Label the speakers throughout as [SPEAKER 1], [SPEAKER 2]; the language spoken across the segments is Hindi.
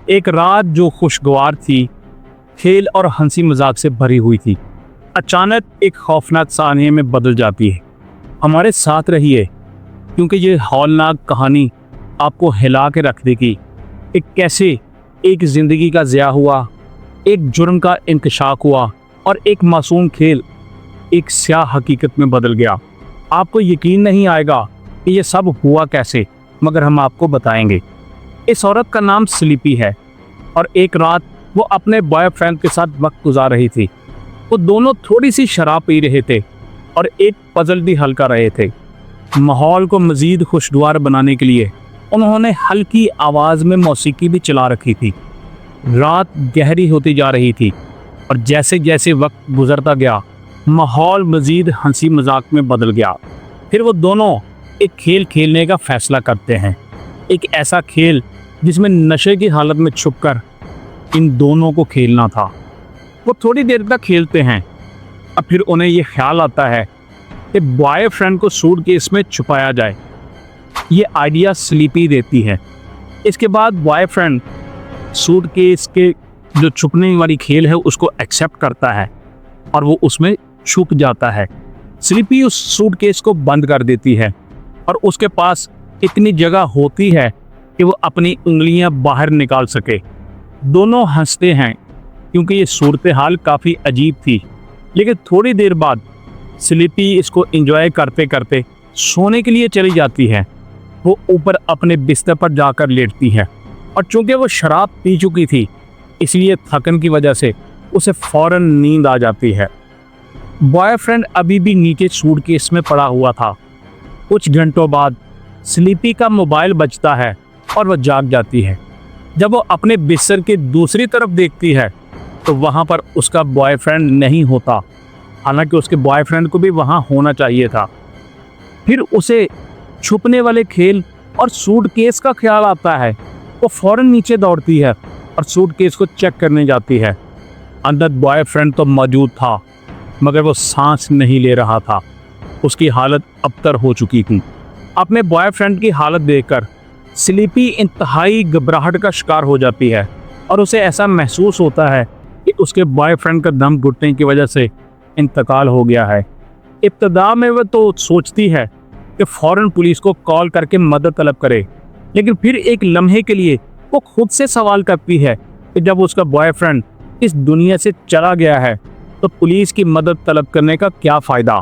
[SPEAKER 1] एक रात जो खुशगवार थी, खेल और हंसी मजाक से भरी हुई थी, अचानक एक खौफनाक सानये में बदल जाती है। हमारे साथ रहिए, क्योंकि ये हौलनाक कहानी आपको हिला के रख देगी। एक कैसे एक ज़िंदगी का ज़िया हुआ, एक जुर्म का इंकशाफ हुआ और एक मासूम खेल एक स्याह हकीकत में बदल गया। आपको यकीन नहीं आएगा कि ये सब हुआ कैसे, मगर हम आपको बताएंगे। इस औरत का नाम स्लीपी है और एक रात वो अपने बॉयफ्रेंड के साथ वक्त गुजार रही थी। वो दोनों थोड़ी सी शराब पी रहे थे और एक पजल भी हल कर रहे थे। माहौल को मज़ीद खुशगवार बनाने के लिए उन्होंने हल्की आवाज़ में मौसीकी भी चला रखी थी। रात गहरी होती जा रही थी और जैसे जैसे वक्त गुजरता गया, माहौल मज़ीद हंसी मजाक में बदल गया। फिर वो दोनों एक खेल खेलने का फ़ैसला करते हैं। एक ऐसा खेल जिसमें नशे की हालत में छुपकर इन दोनों को खेलना था। वो थोड़ी देर तक खेलते हैं, अब फिर उन्हें ये ख्याल आता है कि बॉयफ्रेंड को सूटकेस में छुपाया जाए। ये आइडिया स्लीपी देती है। इसके बाद बॉयफ्रेंड सूटकेस के जो छुपने वाली खेल है उसको एक्सेप्ट करता है और वो उसमें छुप जाता है। स्लीपी उस सूटकेस को बंद कर देती है और उसके पास इतनी जगह होती है कि वो अपनी उंगलियां बाहर निकाल सके। दोनों हंसते हैं क्योंकि ये सूरत हाल काफ़ी अजीब थी, लेकिन थोड़ी देर बाद स्लीपी इसको एंजॉय करते करते सोने के लिए चली जाती है। वो ऊपर अपने बिस्तर पर जाकर लेटती है और चूंकि वो शराब पी चुकी थी, इसलिए थकन की वजह से उसे फ़ौरन नींद आ जाती है। बॉयफ्रेंड अभी भी नीचे सूटकेस में पड़ा हुआ था। कुछ घंटों बाद स्लीपी का मोबाइल बजता है और वह जाग जाती है। जब वो अपने बिस्तर के दूसरी तरफ देखती है तो वहाँ पर उसका बॉयफ्रेंड नहीं होता, हालांकि उसके बॉयफ्रेंड को भी वहाँ होना चाहिए था। फिर उसे छुपने वाले खेल और सूटकेस का ख्याल आता है। वो फ़ौरन नीचे दौड़ती है और सूटकेस को चेक करने जाती है। अंदर बॉयफ्रेंड तो मौजूद था, मगर वो सांस नहीं ले रहा था। उसकी हालत अबतर हो चुकी थी। अपने बॉयफ्रेंड की हालत देखकर स्लीपी इंतहाई घबराहट का शिकार हो जाती है और उसे ऐसा महसूस होता है कि उसके बॉयफ्रेंड का दम घुटने की वजह से इंतकाल हो गया है। इब्तदा में वह तो सोचती है कि फ़ौरन पुलिस को कॉल करके मदद तलब करे, लेकिन फिर एक लम्हे के लिए वो खुद से सवाल करती है कि जब उसका बॉयफ्रेंड इस दुनिया से चला गया है तो पुलिस की मदद तलब करने का क्या फ़ायदा।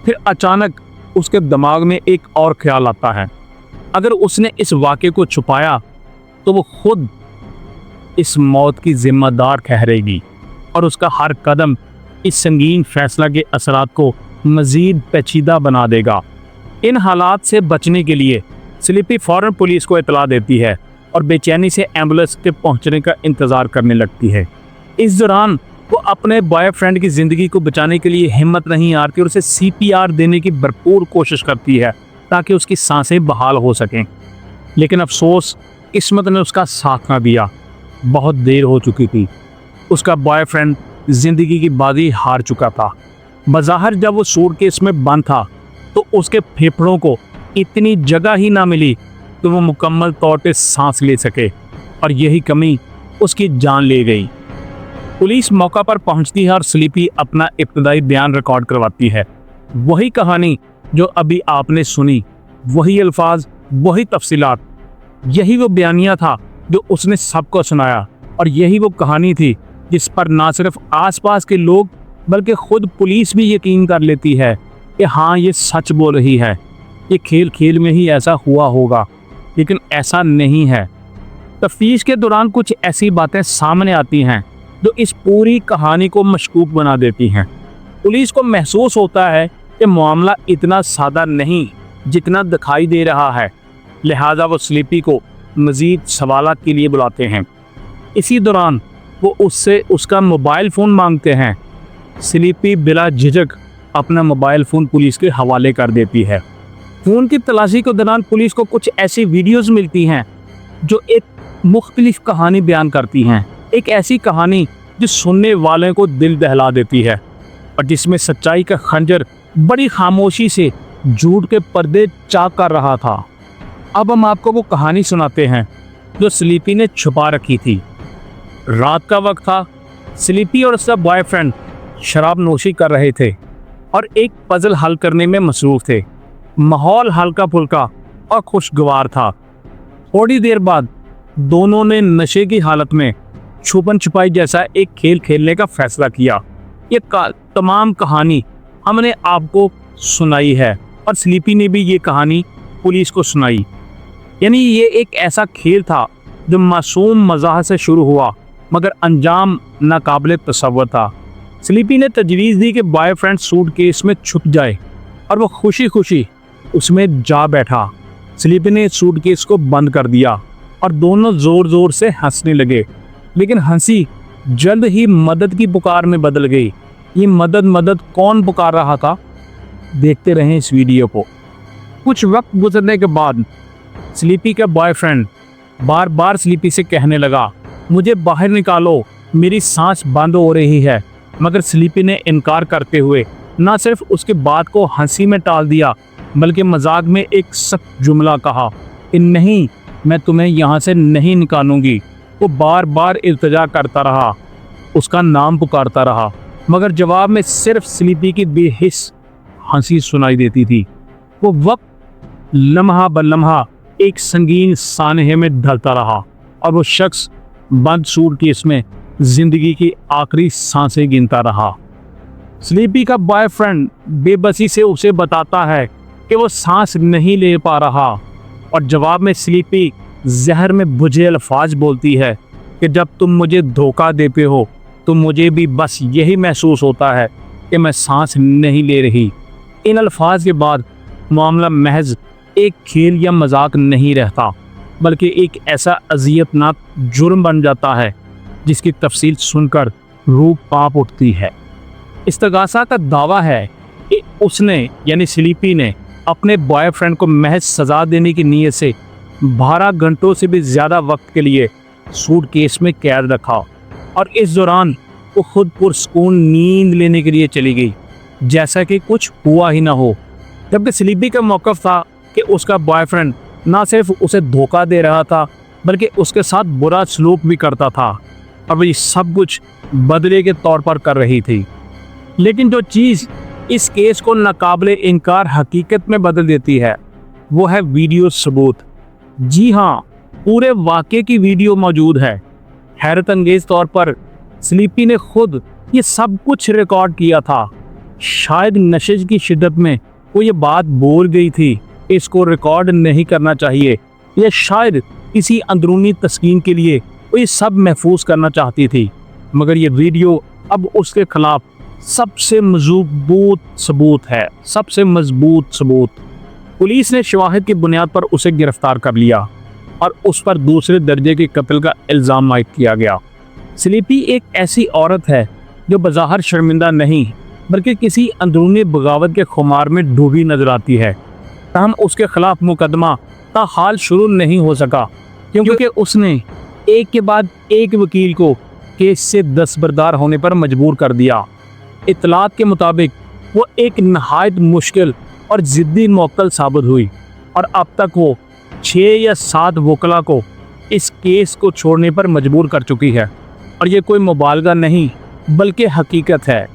[SPEAKER 1] फिर अचानक उसके दिमाग में एक और ख्याल आता है, अगर उसने इस वाक़े को छुपाया तो वो खुद इस मौत की ज़िम्मेदार ठहरेगी और उसका हर कदम इस संगीन फैसला के असरात को मज़ीद पेचीदा बना देगा। इन हालात से बचने के लिए स्लीपी फ़ौरन पुलिस को इतला देती है और बेचैनी से एम्बुलेंस के पहुंचने का इंतज़ार करने लगती है। इस दौरान वो अपने बॉयफ्रेंड की ज़िंदगी को बचाने के लिए हिम्मत नहीं हारती और उसे CPR देने की भरपूर कोशिश करती है ताकि उसकी सांसें बहाल हो सकें। लेकिन अफसोस, किस्मत ने उसका साथ न दिया। बहुत देर हो चुकी थी। उसका बॉयफ्रेंड ज़िंदगी की बाजी हार चुका था। बज़ाहिर जब वो सूटकेस में बंद था तो उसके फेफड़ों को इतनी जगह ही ना मिली कि वो मुकम्मल तौर पर सांस ले सके, और यही कमी उसकी जान ले गई। पुलिस मौका पर पहुंचती है और स्लीपी अपना इब्तदाई बयान रिकॉर्ड करवाती है। वही कहानी जो अभी आपने सुनी, वही अल्फाज, वही तफसीलात, यही वो बयानिया था जो उसने सबको सुनाया, और यही वो कहानी थी जिस पर ना सिर्फ आसपास के लोग बल्कि खुद पुलिस भी यकीन कर लेती है कि हाँ, ये सच बोल रही है। ये खेल खेल में ही ऐसा हुआ होगा, लेकिन ऐसा नहीं है। तफ्तीश के दौरान कुछ ऐसी बातें सामने आती हैं जो इस पूरी कहानी को मशकूक बना देती हैं। पुलिस को महसूस होता है कि मामला इतना सादा नहीं जितना दिखाई दे रहा है, लिहाजा वो स्लीपी को मज़ीद सवालात के लिए बुलाते हैं। इसी दौरान वो उससे उसका मोबाइल फ़ोन मांगते हैं। स्लीपी बिला झिझक अपना मोबाइल फ़ोन पुलिस के हवाले कर देती है। फ़ोन की तलाशी के दौरान पुलिस को कुछ ऐसी वीडियोज़ मिलती हैं जो एक मुख्तलिफ कहानी बयान करती हैं। एक ऐसी कहानी जो सुनने वाले को दिल दहला देती है और जिसमें सच्चाई का खंजर बड़ी खामोशी से झूठ के पर्दे चाक कर रहा था। अब हम आपको वो कहानी सुनाते हैं जो स्लीपी ने छुपा रखी थी। रात का वक्त था। स्लीपी और उसका बॉयफ्रेंड शराब नोशी कर रहे थे और एक पजल हल करने में मसरूफ थे। माहौल हल्का फुल्का और खुशगवार था। थोड़ी देर बाद दोनों ने नशे की हालत में छुपन छुपाई जैसा एक खेल खेलने का फैसला किया। ये तमाम कहानी हमने आपको सुनाई है और स्लीपी ने भी ये कहानी पुलिस को सुनाई। यानी ये एक ऐसा खेल था जो मासूम मज़ाक से शुरू हुआ मगर अंजाम नाकाबिले तसव्वुर था। स्लीपी ने तजवीज़ दी कि बॉयफ्रेंड सूटकेस में छुप जाए और वो खुशी खुशी उसमें जा बैठा। स्लीपी ने सूटकेस को बंद कर दिया और दोनों ज़ोर ज़ोर से हंसने लगे, लेकिन हंसी जल्द ही मदद की पुकार में बदल गई। ये मदद मदद कौन पुकार रहा था? देखते रहें इस वीडियो को। कुछ वक्त गुजरने के बाद स्लीपी का बॉयफ्रेंड बार बार स्लीपी से कहने लगा, मुझे बाहर निकालो, मेरी सांस बंद हो रही है। मगर स्लीपी ने इनकार करते हुए न सिर्फ उसके बात को हंसी में टाल दिया बल्कि मजाक में एक सख्त जुमला कहा कि नहीं, मैं तुम्हें यहाँ से नहीं निकालूंगी। वो बार बार इल्तिजा करता रहा, उसका नाम पुकारता रहा, मगर जवाब में सिर्फ स्लीपी की बेहिस हंसी सुनाई देती थी। वो वक्त लम्हा ब लम्हा एक संगीन सानहे में ढलता रहा और वो शख्स बंद सूटकेस में जिंदगी की आखिरी सांसें गिनता रहा। स्लीपी का बॉयफ्रेंड बेबसी से उसे बताता है कि वो सांस नहीं ले पा रहा और जवाब में स्लीपी जहर में बुझे अल्फाज बोलती है कि जब तुम मुझे धोखा देते हो तो मुझे भी बस यही महसूस होता है कि मैं सांस नहीं ले रही। इन अल्फाज के बाद मामला महज एक खेल या मजाक नहीं रहता बल्कि एक ऐसा अजियतनाक जुर्म बन जाता है जिसकी तफसील सुनकर रूह कांप उठती है। इस्तगासा का दावा है कि उसने यानी स्लीपी ने अपने बॉयफ्रेंड को महज सज़ा देने की नीयत से 12 घंटों से भी ज़्यादा वक्त के लिए सूटकेस में कैद रखा और इस दौरान वो खुद पुरसकून नींद लेने के लिए चली गई जैसा कि कुछ हुआ ही ना हो। जबकि स्लीपी का मौक़िफ़ था कि उसका बॉयफ्रेंड ना सिर्फ उसे धोखा दे रहा था बल्कि उसके साथ बुरा सलूक भी करता था और वह सब कुछ बदले के तौर पर कर रही थी। लेकिन जो चीज़ इस केस को नाकाबिले इनकार हकीकत में बदल देती है वो है वीडियो सबूत। जी हाँ, पूरे वाक़े की वीडियो मौजूद है। हैरत अंगेज़ तौर पर स्लीपी ने खुद ये सब कुछ रिकॉर्ड किया था। शायद नशे की शिद्दत में वो ये बात भूल गई थी, इसको रिकॉर्ड नहीं करना चाहिए, या शायद किसी अंदरूनी तस्कीन के लिए वो ये सब महफूज करना चाहती थी। मगर ये वीडियो अब उसके खिलाफ सबसे मजबूत सबूत है, सबसे मजबूत सबूत। पुलिस ने शवाहिद की बुनियाद पर उसे गिरफ्तार कर लिया और उस पर दूसरे दर्जे के कत्ल का इल्ज़ाम आयद किया गया। स्लीपी एक ऐसी औरत है जो बज़ाहिर शर्मिंदा नहीं बल्कि किसी अंदरूनी बगावत के खुमार में डूबी नजर आती है। ताहम उसके खिलाफ मुकदमा ताहाल शुरू नहीं हो सका क्योंकि उसने एक के बाद एक वकील को केस से दस्तबरदार होने पर मजबूर कर दिया। इतलात के मुताबिक वो एक नहायत मुश्किल और ज़िद्दी मौक्कल साबित हुई और अब तक वो 6 या 7 वकला को इस केस को छोड़ने पर मजबूर कर चुकी है और ये कोई मुबालगा नहीं बल्कि हकीकत है।